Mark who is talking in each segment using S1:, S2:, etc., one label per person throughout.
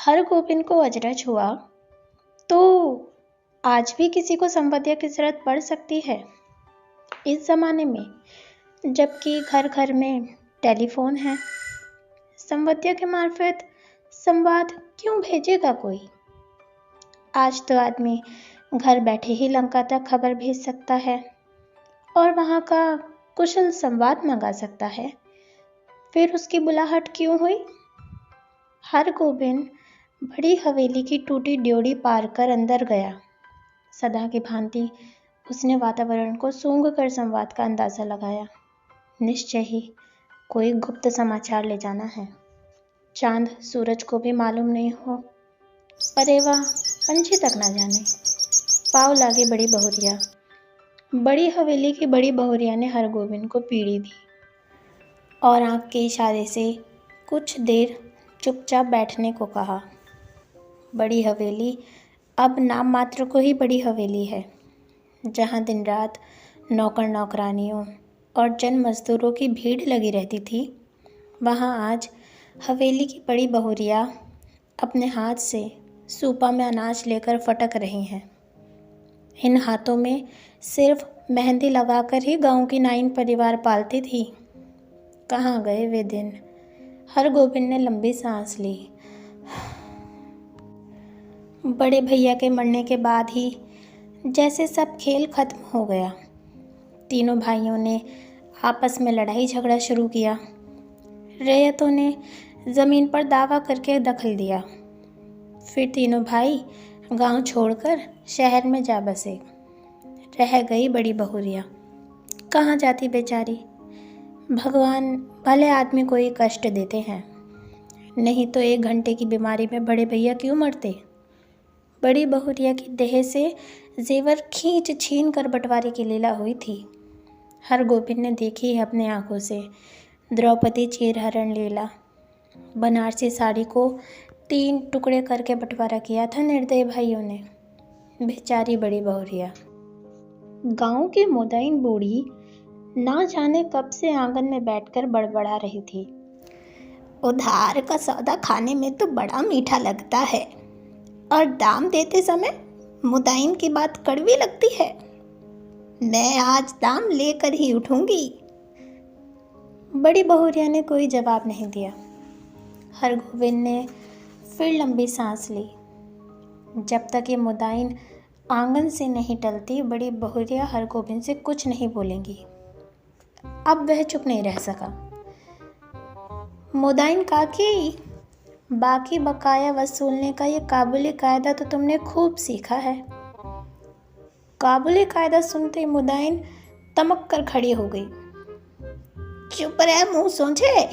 S1: हर गोविंद को अजरज हुआ, तो आज भी किसी को संवध्या की जरूरत पड़ सकती है इस जमाने में, जबकि घर घर में टेलीफोन है। संवध्या के मार्फत संवाद क्यों भेजेगा कोई? आज तो आदमी घर बैठे ही लंका तक खबर भेज सकता है और वहां का कुशल संवाद मंगा सकता है। फिर उसकी बुलाहट क्यों हुई? हर गोविंद बड़ी हवेली की टूटी ड्योढ़ी पार कर अंदर गया। सदा की भांति उसने वातावरण को सूंघ कर संवाद का अंदाजा लगाया। निश्चय ही कोई गुप्त समाचार ले जाना है। चांद सूरज को भी मालूम नहीं हो, परेवा पंछी तक ना जाने। पाव लागे बड़ी बहुरिया। बड़ी हवेली की बड़ी बहुरिया ने हर गोविंद को पीड़ी दी और आंख के इशारे से कुछ देर चुपचाप बैठने को कहा। बड़ी हवेली अब नाम मात्र को ही बड़ी हवेली है, जहाँ दिन रात नौकर नौकरानियों और जन मजदूरों की भीड़ लगी रहती थी। वहाँ आज हवेली की बड़ी बहुरिया अपने हाथ से सूपा में अनाज लेकर फटक रही हैं। इन हाथों में सिर्फ मेहंदी लगाकर ही गांव की 9 परिवार पालती थी। कहाँ गए वे दिन? हर गोविंद ने लंबी सांस ली। बड़े भैया के मरने के बाद ही जैसे सब खेल खत्म हो गया। तीनों भाइयों ने आपस में लड़ाई झगड़ा शुरू किया। रैयतों ने ज़मीन पर दावा करके दखल दिया। फिर तीनों भाई गांव छोड़कर शहर में जा बसे। रह गई बड़ी बहुरिया। कहाँ जाती बेचारी? भगवान भले आदमी को ही कष्ट देते हैं, नहीं तो 1 घंटे की बीमारी में बड़े भैया क्यों मरते? बड़ी बहुरिया की देह से जेवर खींच छीन कर बंटवारे की लीला हुई थी। हर गोविंद ने देखी है अपने आंखों से द्रौपदी चीरहरण लीला। बनारसी साड़ी को 3 टुकड़े करके बंटवारा किया था निर्दयी भाइयों ने। बेचारी बड़ी बहुरिया। गांव की मोदाइन बूढ़ी ना जाने कब से आंगन में बैठकर बड़बड़ा रही थी। उधार का सौदा खाने में तो बड़ा मीठा लगता है और दाम देते समय मुदाइन की बात कड़वी लगती है। मैं आज दाम लेकर ही उठूंगी। बड़ी बहुरिया ने कोई जवाब नहीं दिया। हर गोविंद ने फिर लंबी सांस ली। जब तक ये मुदाइन आंगन से नहीं टलती, बड़ी बहुरिया हर गोविंद से कुछ नहीं बोलेंगी। अब वह चुप नहीं रह सका। मुदाइन काकी, बाकी बकाया वसूलने का ये काबुली कायदा तो तुमने खूब सीखा है। काबुली कायदा सुनते ही मुदाइन तमक कर खड़ी हो गई। चुप रहे मुंह सोंचे,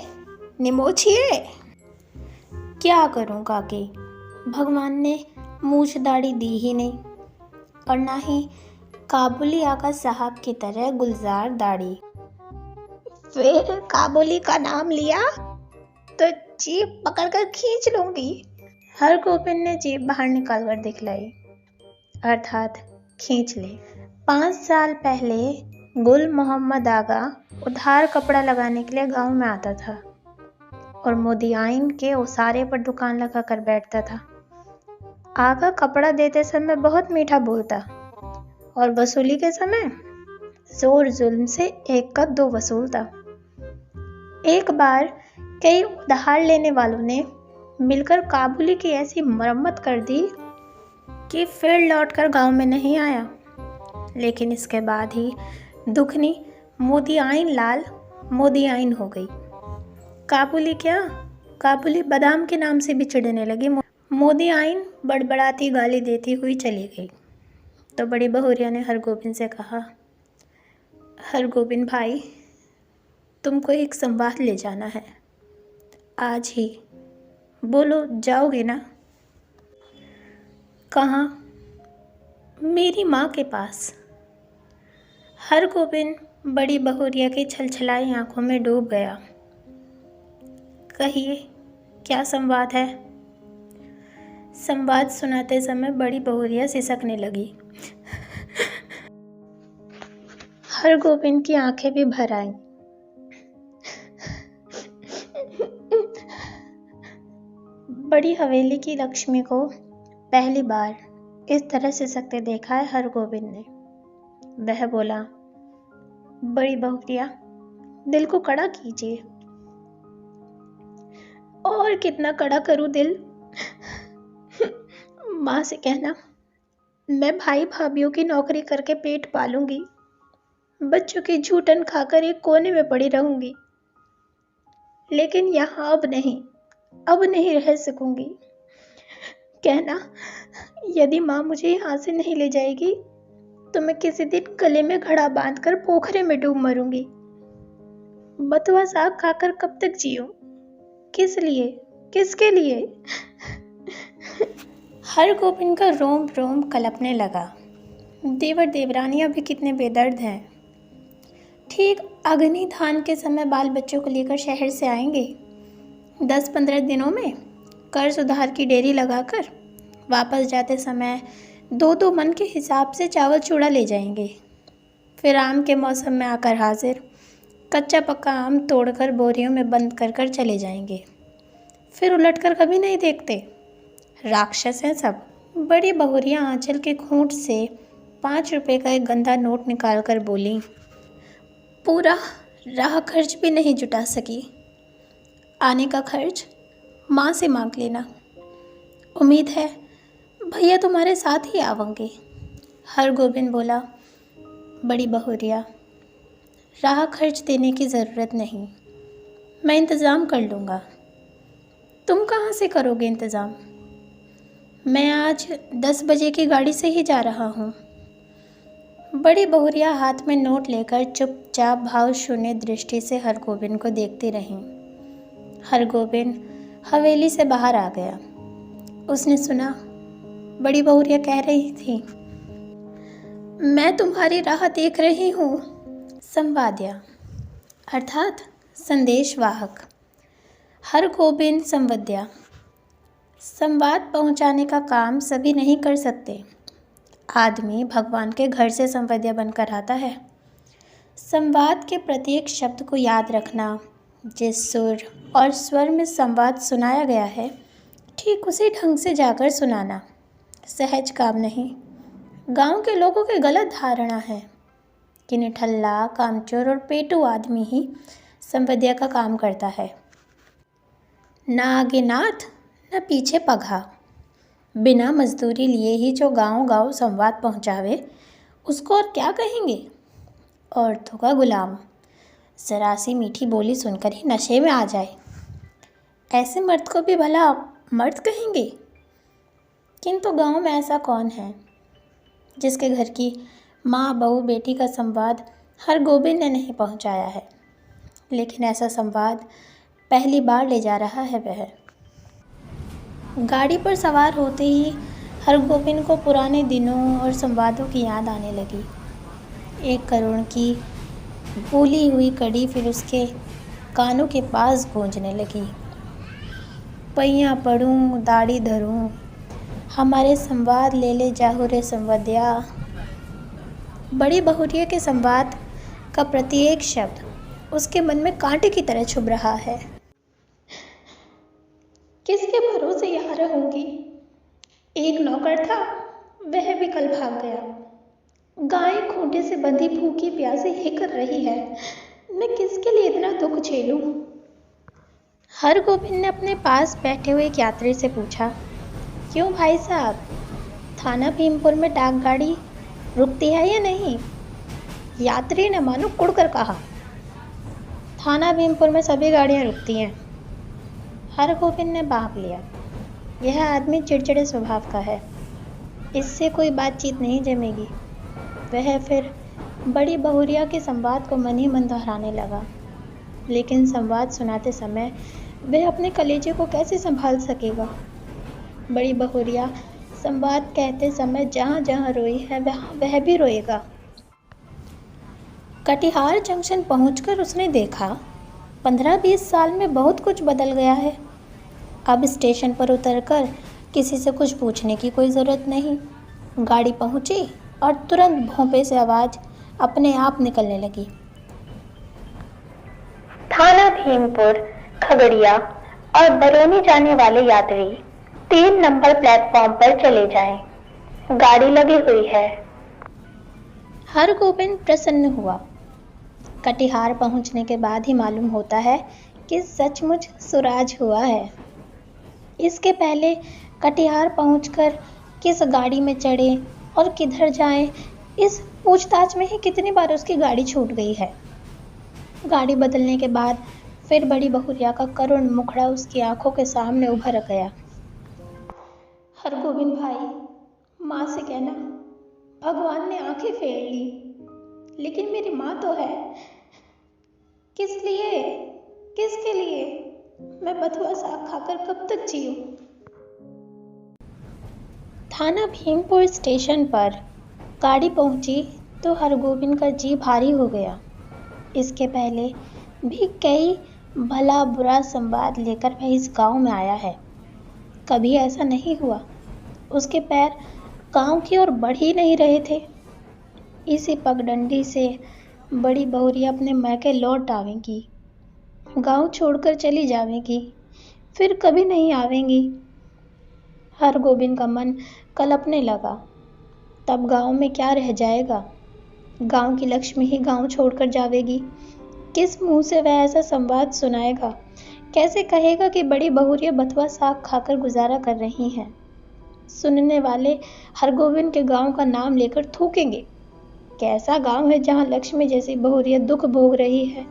S1: निमोछिए। क्या करूं काकी, भगवान ने मूछ दाढ़ी दी ही नहीं और ना ही काबुली आका साहब की तरह गुलजार दाढ़ी। फिर काबुली का नाम लिया तो जीभ पकड़कर खींच लूंगी। हर गोविंद ने जीभ बाहर निकालकर दिखलाई, अर्थात खींच ले। 5 साल पहले गुल मोहम्मद आगा उधार कपड़ा लगाने के लिए गांव में आता था और मोदियाइन के उसारे पर दुकान लगा कर बैठता था। आगा कपड़ा देते समय बहुत मीठा बोलता और वसूली के समय जोर जुल्म से 1 का 2 वसूलता। एक बार कई उधार लेने वालों ने मिलकर काबुली की ऐसी मरम्मत कर दी कि फिर लौटकर गांव में नहीं आया। लेकिन इसके बाद ही दुखनी मोदियाइन लाल मोदियाइन हो गई। काबुली क्या, काबुली बादाम के नाम से भी चिढ़ने लगी। मोदियाइन बड़बड़ाती गाली देती हुई चली गई। तो बड़ी बहुरिया ने हर गोविंद से कहा, हर गोविंद भाई, तुमको एक संवाद ले जाना है आज ही। बोलो, जाओगे ना? कहाँ? मेरी माँ के पास। हर गोविंद बड़ी बहुरिया की छलछलाई आंखों में डूब गया। कहिए, क्या संवाद है? संवाद सुनाते समय बड़ी बहुरिया सिसकने लगी। हर गोविंद की आंखें भी भर आईं। बड़ी हवेली की लक्ष्मी को पहली बार इस तरह से सकते देखा है हरगोविंद ने। वह बोला, बड़ी बहुरिया, दिल को कड़ा कीजिए। और कितना कड़ा करूं दिल? माँ से कहना, मैं भाई भाभीयों की नौकरी करके पेट पालूंगी, बच्चों की झूठन खाकर एक कोने में पड़ी रहूंगी, लेकिन यहाँ अब नहीं रह सकूंगी। कहना, यदि माँ मुझे यहाँ से नहीं ले जाएगी तो मैं किसी दिन गले में घड़ा बांधकर पोखरे में डूब मरूंगी। बथुआ साग खाकर कब तक जीऊं? किस लिए? किसके लिए? हरगोविंद का रोम रोम कलपने लगा। देवर देवरानियां भी कितने बेदर्द हैं। ठीक अग्नि धान के समय बाल बच्चों को लेकर शहर से आएंगे। 10-15 दिनों में कर्ज उधार की डेरी लगाकर वापस जाते समय 2-2 मन के हिसाब से चावल चूड़ा ले जाएंगे। फिर आम के मौसम में आकर हाजिर, कच्चा पक्का आम तोड़कर बोरियों में बंद कर कर चले जाएंगे। फिर उलटकर कभी नहीं देखते। राक्षस हैं सब। बड़ी बहुरियाँ आंचल के खूंट से 5 रुपए का एक गंदा नोट निकाल कर बोली, पूरा राह खर्च भी नहीं जुटा सकी। आने का खर्च माँ से मांग लेना। उम्मीद है भैया तुम्हारे साथ ही आवेंगे। हरगोविंद बोला, बड़ी बहुरिया, राह खर्च देने की ज़रूरत नहीं, मैं इंतज़ाम कर लूँगा। तुम कहाँ से करोगे इंतज़ाम? मैं आज 10 बजे की गाड़ी से ही जा रहा हूँ। बड़ी बहुरिया हाथ में नोट लेकर चुपचाप भाव शून्य दृष्टि से हरगोविंद को देखती रही। हरगोविंद हवेली से बाहर आ गया। उसने सुना बड़ी बहुरिया कह रही थी, मैं तुम्हारी राह देख रही हूँ। संवाद्या अर्थात संदेशवाहक। हरगोविंद संवद्या। संवाद पहुंचाने का काम सभी नहीं कर सकते। आदमी भगवान के घर से संवद्या बनकर आता है। संवाद के प्रत्येक शब्द को याद रखना, जिस सुर और स्वर में संवाद सुनाया गया है ठीक उसी ढंग से जाकर सुनाना सहज काम नहीं। गांव के लोगों की गलत धारणा है कि निठल्ला, कामचोर और पेटू आदमी ही संवद्या का काम करता है। ना आगे नाथ न पीछे पघा। बिना मजदूरी लिए ही जो गांव-गांव संवाद पहुंचावे, उसको और क्या कहेंगे? औरतों का गुलाम, जरा सी मीठी बोली सुनकर ही नशे में आ जाए, ऐसे मर्द को भी भला मर्द कहेंगे? किंतु गांव में ऐसा कौन है जिसके घर की माँ बहू बेटी का संवाद हरगोविंद ने नहीं पहुंचाया है? लेकिन ऐसा संवाद पहली बार ले जा रहा है वह। गाड़ी पर सवार होते ही हरगोविंद को पुराने दिनों और संवादों की याद आने लगी। 1 करोड़ की भूली हुई कड़ी फिर उसके कानों के पास गूंजने लगी। पैया पढ़ूं, दाढ़ी धरूं, हमारे संवाद ले ले जाहु रे संवद्या। बड़ी बहुरिया के संवाद का प्रत्येक शब्द उसके मन में कांटे की तरह चुभ रहा है। किसके भरोसे यहाँ रहूंगी? एक नौकर था, वह भी कल भाग गया। गाय खूंटे से बंधी भूखी प्यासी ही कर रही है। मैं किसके लिए इतना दुख झेलूं? हरगोविंद ने अपने पास बैठे हुए एक यात्री से पूछा, क्यों भाई साहब, थाना भीमपुर में डाक गाड़ी रुकती है या नहीं? यात्री ने मानो कुड़कर कहा, थाना भीमपुर में सभी गाड़ियां रुकती हैं। हरगोविंद ने भांप लिया, यह आदमी चिड़चिड़े स्वभाव का है, इससे कोई बातचीत नहीं जमेगी। वह फिर बड़ी बहुरिया के संवाद को मन ही मन दोहराने लगा, लेकिन संवाद सुनाते समय वह अपने कलेजे को कैसे संभाल सकेगा? बड़ी बहुरिया संवाद कहते समय जहाँ जहाँ रोई है वह भी रोएगा। कटिहार जंक्शन पहुंचकर उसने देखा 15-20 साल में बहुत कुछ बदल गया है। अब स्टेशन पर उतरकर किसी से कुछ पूछने की कोई ज़रूरत नहीं। गाड़ी पहुंची और तुरंत भोंपे से आवाज़ अपने आप निकलने लगी, थाना भीमपुर, खगड़िया, और बरौनी जाने वाले यात्री 3 नंबर प्लेटफॉर्म पर चले जाएं। गाड़ी लगी हुई है। हरगोविंद प्रसन्न हुआ। कटिहार पहुंचने के बाद ही मालूम होता है कि सचमुच सुराज हुआ है। इसके पहले कटिहार पहुंचकर किस गाड़ी में चढ़े और किधर जाएं, इस पूछताछ में ही कितनी बार उसकी गाड़ी छूट गई है। गाड़ी बदलने के बाद फिर बड़ी बहुरिया का करुण मुखड़ा उसकी आंखों के सामने उभर गया। हरगोविंद भाई, माँ से कहना भगवान ने आंखें फेर ली, लेकिन मेरी माँ तो है। किस लिए, किसके लिए मैं बथुआ साग खाकर कब तक जीऊं? थाना भीमपुर स्टेशन पर गाड़ी पहुंची तो हरगोविंद का जी भारी हो गया। इसके पहले भी कई भला बुरा संवाद लेकर वह इस गांव में आया है। कभी ऐसा नहीं हुआ उसके पैर गांव की ओर बढ़ ही नहीं रहे थे। इसी पगडंडी से बड़ी बहुरिया अपने मैके लौट आवेंगी, गांव छोड़कर चली जावेंगी, फिर कभी नहीं आवेंगी। हरगोविंद का मन कलपने लगा। तब गांव में क्या रह जाएगा? गांव की लक्ष्मी ही गांव छोड़कर जावेगी। किस मुंह से वह ऐसा संवाद सुनाएगा? कैसे कहेगा कि बड़ी बहुरिया बथुआ साग खाकर गुजारा कर रही हैं? सुनने वाले हरगोविंद के गांव का नाम लेकर थूकेंगे। कैसा गांव है जहां लक्ष्मी जैसी बहुरिया दुख भोग रही है?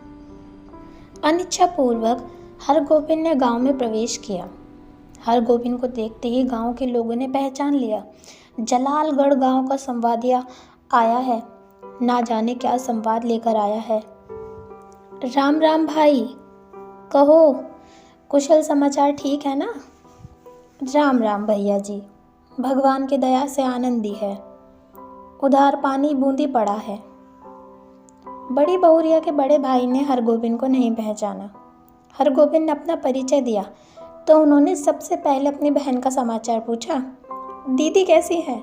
S1: अनिच्छापूर्वक हरगोविंद ने गांव में प्रवेश किया। हरगोविंद को देखते ही गांव के लोगों ने पहचान लिया। जलालगढ़ गांव का संवादिया आया है। ना जाने क्या संवाद लेकर आया है। राम राम भाई, कहो कुशल समाचार ठीक है ना? राम राम भैया जी, भगवान की दया से आनंदी है। उधार पानी बूंदी पड़ा है। बड़ी बहुरिया के बड़े भाई ने हरगोविंद को नहीं पहचाना। हरगोविंद ने अपना परिचय दिया तो उन्होंने सबसे पहले अपनी बहन का समाचार पूछा। दीदी कैसी है?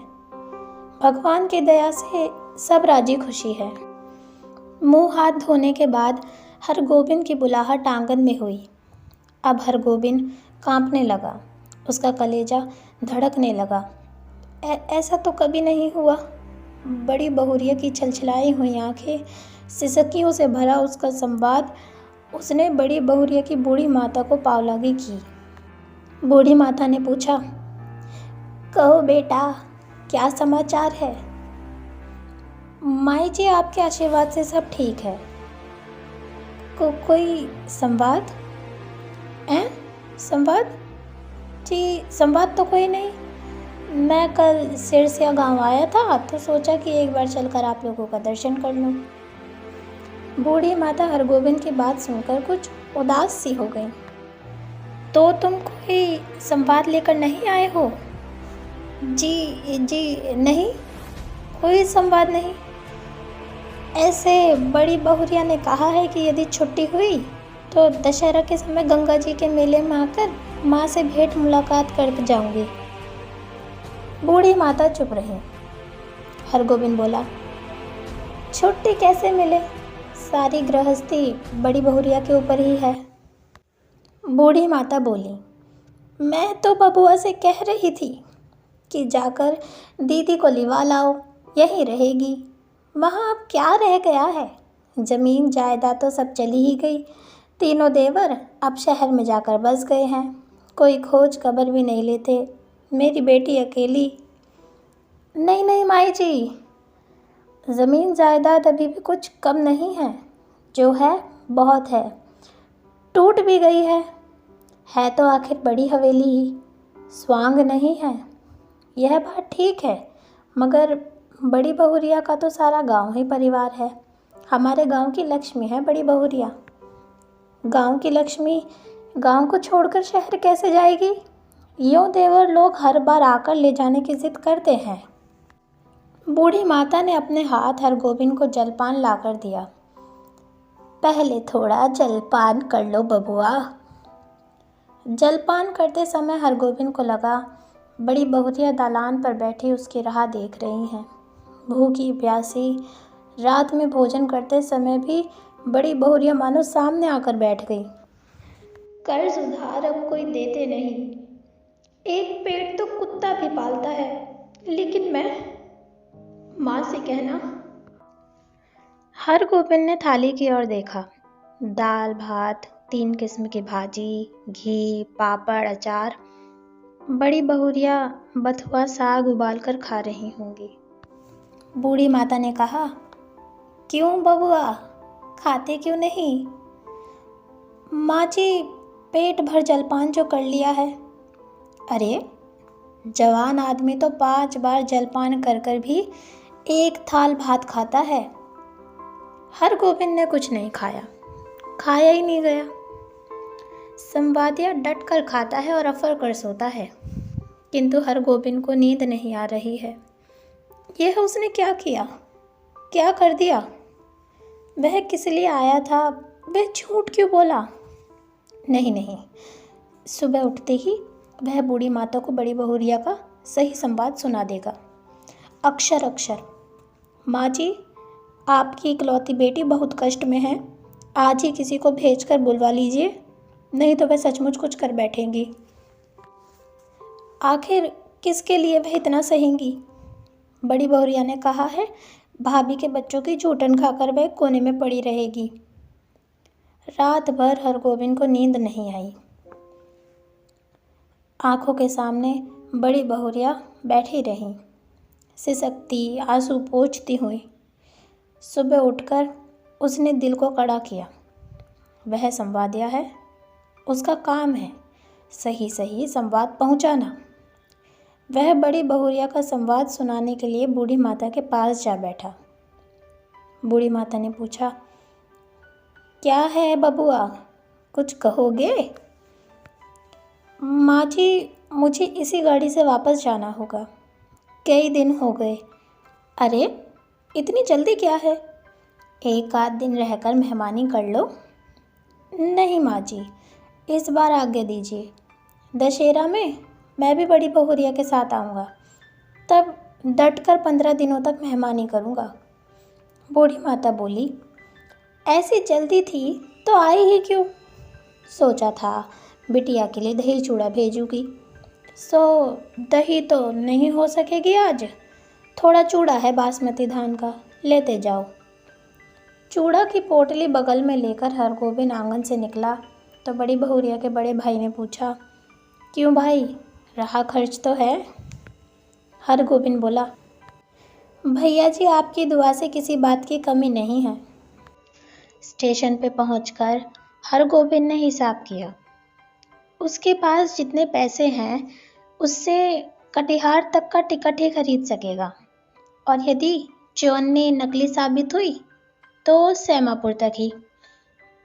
S1: भगवान की दया से सब राजी खुशी है। मुंह हाथ धोने के बाद हरगोविंद की बुलाहट आंगन में हुई। अब हरगोविंद कांपने लगा। उसका कलेजा धड़कने लगा। ऐसा तो कभी नहीं हुआ। बड़ी बहुरिया की छलछलाई हुई आंखें, सिसकियों से भरा उसका संवाद उसने बड़ी बहुरिया की बूढ़ी माता को पावलागी की। बूढ़ी माता ने पूछा, कहो बेटा, क्या समाचार है? माई जी, आपके आशीर्वाद से सब ठीक है। कोई संवाद? संवाद? जी, संवाद तो कोई नहीं। मैं कल सिरसिया गांव आया था तो सोचा कि एक बार चलकर आप लोगों का दर्शन कर लूं। बूढ़ी माता हरगोविंद की बात सुनकर कुछ उदास सी हो गई। तो तुम कोई संवाद लेकर नहीं आए हो? जी नहीं, कोई संवाद नहीं। ऐसे बड़ी बहुरिया ने कहा है कि यदि छुट्टी हुई तो दशहरा के समय गंगा जी के मेले में आकर माँ से भेंट मुलाकात कर जाऊंगी। बूढ़ी माता चुप रही। हरगोविंद बोला, छुट्टी कैसे मिले? सारी गृहस्थी बड़ी बहुरिया के ऊपर ही है। बूढ़ी माता बोली, मैं तो बबुआ से कह रही थी कि जाकर दीदी को लिवा लाओ, यहीं रहेगी। वहाँ अब क्या रह गया है? जमीन जायदाद तो सब चली ही गई। तीनों देवर अब शहर में जाकर बस गए हैं। कोई खोज खबर भी नहीं लेते। मेरी बेटी अकेली। नहीं माई जी, ज़मीन जायदाद अभी भी कुछ कम नहीं है। जो है बहुत है। टूट भी गई है तो आखिर बड़ी हवेली ही, स्वांग नहीं है। यह बात ठीक है, मगर बड़ी बहुरिया का तो सारा गांव ही परिवार है। हमारे गांव की लक्ष्मी है बड़ी बहुरिया। गांव की लक्ष्मी गांव को छोड़कर शहर कैसे जाएगी? यूँ देवर लोग हर बार आकर ले जाने की जिद करते हैं। बूढ़ी माता ने अपने हाथ हरगोविंद को जलपान लाकर दिया। पहले थोड़ा जलपान कर लो बबुआ। जलपान करते समय हरगोविंद को लगा बड़ी बहुरिया दालान पर बैठी उसकी राह देख रही हैं। भूखी प्यासी रात में भोजन करते समय भी बड़ी बहुरिया मानो सामने आकर बैठ गई। कर्ज उधार अब कोई देते नहीं। एक पेट तो कुत्ता भी पालता है, लेकिन मैं माँ से कहना। हरगोविंद ने थाली की ओर देखा। दाल भात, 3 किस्म की भाजी, घी, पापड़, अचार। बड़ी बहुरिया बथुआ साग उबाल कर खा रही होंगी। बूढ़ी माता ने कहा, क्यों बबुआ, खाते क्यों नहीं? माँ जी, पेट भर जलपान जो कर लिया है। अरे, जवान आदमी तो 5 बार जलपान कर कर भी 1 थाल भात खाता है। हरगोविंद ने कुछ नहीं खाया, खाया ही नहीं गया। संवादिया डट कर खाता है और अफर कर सोता है, किंतु हरगोविंद को नींद नहीं आ रही है। यह उसने क्या किया, क्या कर दिया? वह किस लिए आया था? वह झूठ क्यों बोला? नहीं, सुबह उठते ही वह बूढ़ी माता को बड़ी बहुरिया का सही संवाद सुना देगा, अक्षर अक्षर। माँ जी, आपकी इकलौती बेटी बहुत कष्ट में है। आज ही किसी को भेजकर बुलवा लीजिए, नहीं तो वह सचमुच कुछ कर बैठेंगी। आखिर किसके लिए वह इतना सहेंगी? बड़ी बहुरिया ने कहा है, भाभी के बच्चों की जूठन खाकर वह कोने में पड़ी रहेगी। रात भर हरगोविंद को नींद नहीं आई। आंखों के सामने बड़ी बहुरिया बैठी रही, सिसकती, आंसू पोंछती हुई। सुबह उठकर उसने दिल को कड़ा किया। वह संवादिया है, उसका काम है सही सही संवाद पहुंचाना। वह बड़ी बहुरिया का संवाद सुनाने के लिए बूढ़ी माता के पास जा बैठा। बूढ़ी माता ने पूछा, क्या है बबुआ, कुछ कहोगे? माँ जी, मुझे इसी गाड़ी से वापस जाना होगा, कई दिन हो गए। अरे, इतनी जल्दी क्या है? 1 आध दिन रहकर मेहमानी कर लो। नहीं माँ जी, इस बार आज्ञा दीजिए। दशहरा में मैं भी बड़ी बहुरिया के साथ आऊँगा, तब डट कर 15 दिनों तक मेहमानी करूँगा। बूढ़ी माता बोली, ऐसी जल्दी थी तो आई ही क्यों? सोचा था बिटिया के लिए दही चूड़ा भेजूँगी। सो दही तो नहीं हो सकेगी आज, थोड़ा चूड़ा है बासमती धान का, लेते जाओ। चूड़ा की पोटली बगल में लेकर हरगोविंद आंगन से निकला तो बड़ी बहुरिया के बड़े भाई ने पूछा, क्यों भाई, रहा खर्च तो है? हरगोविंद बोला, भैया जी, आपकी दुआ से किसी बात की कमी नहीं है। स्टेशन पे पहुंचकर हरगोविंद ने हिसाब किया। उसके पास जितने पैसे हैं उससे कटिहार तक का टिकट ही खरीद सकेगा, और यदि चौन्नी नकली साबित हुई तो सेमापुर तक ही।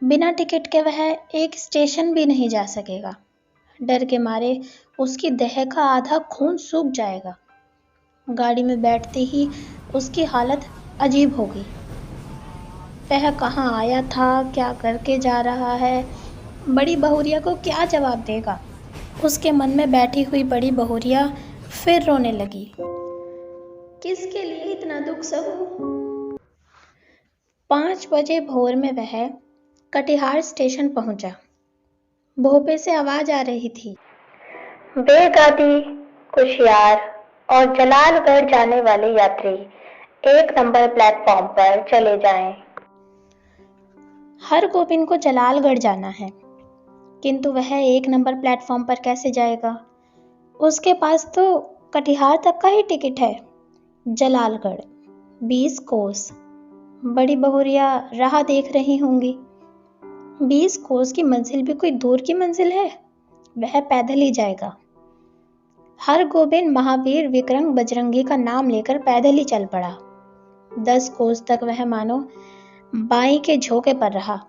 S1: बिना टिकट के वह एक स्टेशन भी नहीं जा सकेगा। डर के मारे उसकी देह का आधा खून सूख जाएगा। गाड़ी में बैठते ही उसकी हालत अजीब हो गई। वह कहाँ आया था, क्या करके जा रहा है, बड़ी बहुरिया को क्या जवाब देगा? उसके मन में बैठी हुई बड़ी बहुरिया फिर रोने लगी। किसके लिए इतना दुख सहूं? 5 बजे भोर में वह कटिहार स्टेशन पहुंचा। भोपे से आवाज आ रही थी, बेगादी, कुशियार और जलालगढ़ जाने वाले यात्री 1 नंबर प्लेटफॉर्म पर चले जाएं। हरगोविंद को जलालगढ़ जाना है, किंतु वह 1 नंबर प्लेटफॉर्म पर कैसे जाएगा? उसके पास तो कटिहार तक का ही टिकट है। जलालगढ़ 20 कोस। बड़ी बहुरिया राह देख रही होंगी। 20 कोस की मंजिल भी कोई दूर की मंजिल है? वह पैदल ही जाएगा। हरगोविंद महावीर विक्रम बजरंगी का नाम लेकर पैदल ही चल पड़ा। 10 कोस तक वह मानो बाई के झोंके पर रहा।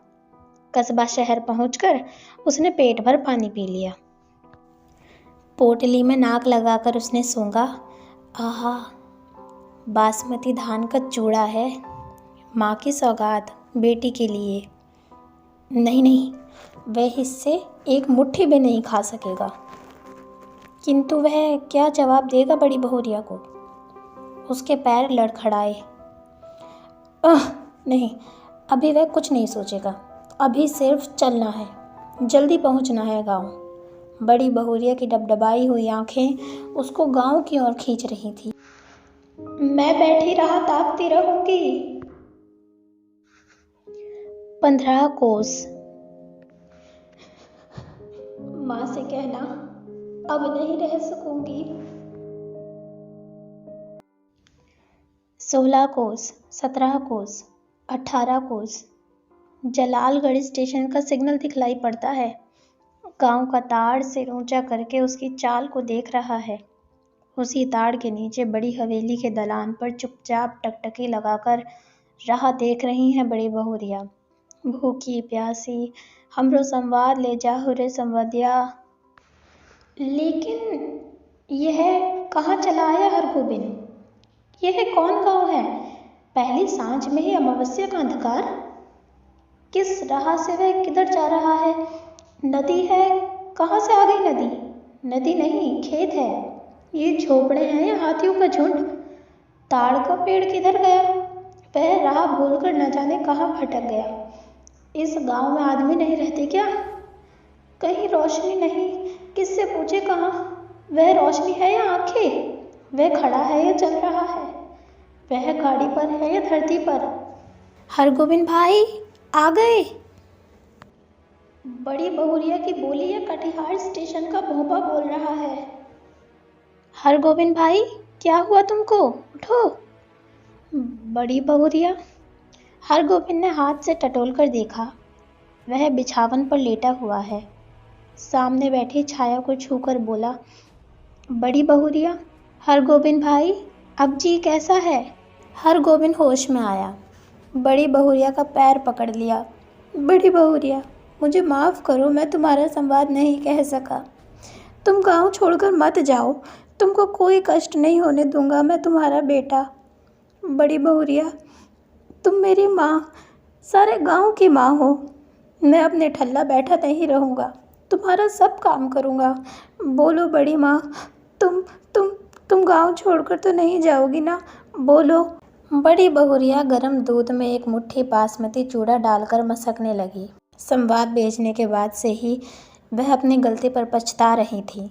S1: कस्बा शहर पहुंचकर उसने पेट भर पानी पी लिया। पोटली में नाक लगाकर उसने सूंघा, आहा, बासमती धान का चूड़ा है, माँ की सौगात बेटी के लिए। नहीं, वह इससे एक मुट्ठी भी नहीं खा सकेगा। किंतु वह क्या जवाब देगा बड़ी बहुरिया को? उसके पैर लड़खड़ाए। नहीं, अभी वह कुछ नहीं सोचेगा, अभी सिर्फ चलना है। जल्दी पहुंचना है गांव। बड़ी बहुरिया की डबडबाई हुई आंखें उसको गांव की ओर खींच रही थी। मैं बैठी रहा ताकती रहूंगी। 15 कोस। माँ से कहना अब नहीं रह सकूंगी। 16 कोस, 17 कोस, 18 कोस। जलालगढ़ स्टेशन का सिग्नल दिखलाई पड़ता है। गांव का ताड़ सिर ऊंचा करके उसकी चाल को देख रहा है। उसी ताड़ के नीचे बड़ी हवेली के दलान पर चुपचाप टकटकी लगाकर राह देख रही हैं बड़ी बहुरिया। भूखी प्यासी हमरो संवाद ले जाहु रे संवदिया। लेकिन यह कहाँ चला आया हरगोबिंद? यह कौन गांव है? पहली सांझ में ही अमावस्या का अंधकार। किस राह से वह किधर जा रहा है? नदी है? कहाँ से आ गई नदी? नदी नहीं, खेत है। ये झोपड़े हैं या हाथियों का झुंड? ताड़ का पेड़ किधर गया? वह राह भूलकर न जाने कहाँ भटक गया। इस गांव में आदमी नहीं रहते क्या? कहीं रोशनी नहीं, किससे पूछे कहाँ? वह रोशनी है या आंखें? वह खड़ा है या चल रहा है? वह गाड़ी पर है या धरती पर? हरगोबिंद भाई आ गए। बड़ी बहुरिया की बोली या कटिहार स्टेशन का भोंपा बोल रहा है। हरगोबिंद भाई क्या हुआ तुमको? उठो। बड़ी बहुरिया। हरगोबिंद ने हाथ से टटोल कर देखा। वह बिछावन पर लेटा हुआ है। सामने बैठी छाया को छूकर बोला, बड़ी बहुरिया। हरगोबिंद भाई अब जी कैसा है? हरगोबिंद होश में आया। बड़ी बहुरिया का पैर पकड़ लिया। बड़ी बहुरिया मुझे माफ़ करो, मैं तुम्हारा संवाद नहीं कह सका। तुम गांव छोड़कर मत जाओ, तुमको कोई कष्ट नहीं होने दूंगा, मैं तुम्हारा बेटा। बड़ी बहुरिया तुम मेरी माँ, सारे गांव की माँ हो। मैं अपने ठल्ला बैठा नहीं रहूँगा, तुम्हारा सब काम करूँगा। बोलो बड़ी माँ, तुम गांव छोड़कर तो नहीं जाओगी ना? बोलो। बड़ी बहुरिया गर्म दूध में एक मुट्ठी बासमती चूड़ा डालकर मसकने लगी। संवाद भेजने के बाद से ही वह अपनी गलती पर पछता रही थी।